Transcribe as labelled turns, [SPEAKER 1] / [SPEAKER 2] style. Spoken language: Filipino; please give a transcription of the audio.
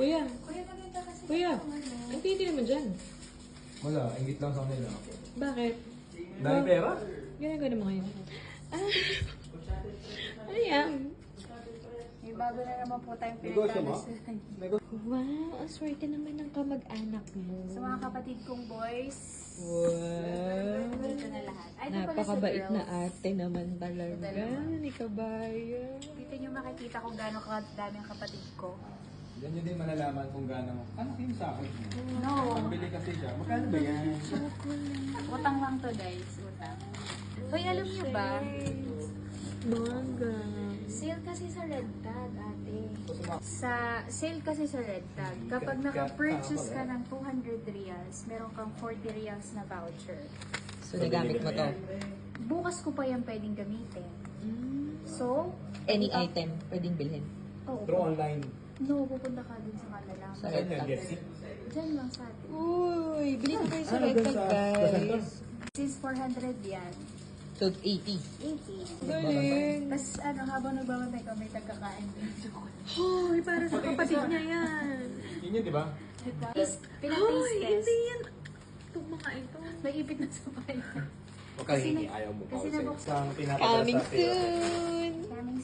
[SPEAKER 1] Kuya,
[SPEAKER 2] Kuya, maganda kasi.
[SPEAKER 1] kuya.
[SPEAKER 2] Ano?
[SPEAKER 1] Ang titi naman dyan.
[SPEAKER 3] Wala, ingit lang sa kanila.
[SPEAKER 1] Bakit?
[SPEAKER 3] Dahil pera?
[SPEAKER 1] Ganun mo ngayon. Ah, ano yan?
[SPEAKER 2] May bago na naman po tayong
[SPEAKER 3] Negosyo mo?
[SPEAKER 2] pinagdadasalan.
[SPEAKER 1] Wow, ang swerte naman ng kamag-anak mo.
[SPEAKER 2] Sa mga kapatid kong boys,
[SPEAKER 1] Wow.
[SPEAKER 2] dito na lahat. Ay, ito pala sa
[SPEAKER 1] Napakabait na
[SPEAKER 2] girls.
[SPEAKER 1] ate naman talaga.
[SPEAKER 2] Dalawa.
[SPEAKER 1] Ni kabayo.
[SPEAKER 2] Dito nyo makikita kung gaano kadami ang kapatid ko.
[SPEAKER 3] Yan yun din malalaman kung gaano. Ano yung sakot mo?
[SPEAKER 2] No.
[SPEAKER 3] Pambili kasi siya. Magkano ba yan?
[SPEAKER 2] Utang lang to guys, utang. Hoy, alam nyo ba?
[SPEAKER 1] Manga.
[SPEAKER 2] Sale kasi sa Red Tag, ate. Sale kasi sa Red Tag. Kapag naka-purchase ka ng 200 reals, meron kang 40 reals na voucher.
[SPEAKER 1] So, nagamit mo to?
[SPEAKER 2] Bukas ko pa yan pwedeng gamitin. So,
[SPEAKER 1] Any item, pwedeng bilhin.
[SPEAKER 2] oo.
[SPEAKER 3] Through online.
[SPEAKER 2] No, pupunta ka dun sa kanila.
[SPEAKER 1] Sa
[SPEAKER 3] Saan
[SPEAKER 1] Red
[SPEAKER 3] yan?
[SPEAKER 1] Tag.
[SPEAKER 3] Get it?
[SPEAKER 2] Diyan lang sa atin.
[SPEAKER 1] Uy, bili na kayo sa
[SPEAKER 3] Ano,
[SPEAKER 1] Red
[SPEAKER 3] dun
[SPEAKER 1] Tag,
[SPEAKER 3] sa
[SPEAKER 1] guys.
[SPEAKER 2] Since 400 yan,
[SPEAKER 1] So, 80.
[SPEAKER 2] 80.
[SPEAKER 1] Galing.
[SPEAKER 2] Tapos habang nagbabantay ka, may tagkakain din.
[SPEAKER 1] Hoy, para sa kapatid niya yan.
[SPEAKER 3] Yun yun, di ba?
[SPEAKER 2] Pinataste test.
[SPEAKER 1] yan. Itong mga ito.
[SPEAKER 2] May ipit na sa bayan.
[SPEAKER 3] Huwag kang
[SPEAKER 2] Kasi
[SPEAKER 3] hingi,
[SPEAKER 2] nag-
[SPEAKER 3] ayaw mo.
[SPEAKER 2] kasi nabuksan-
[SPEAKER 3] Isang tinapadala
[SPEAKER 1] Coming
[SPEAKER 3] sa atin.
[SPEAKER 1] soon.
[SPEAKER 2] Kaming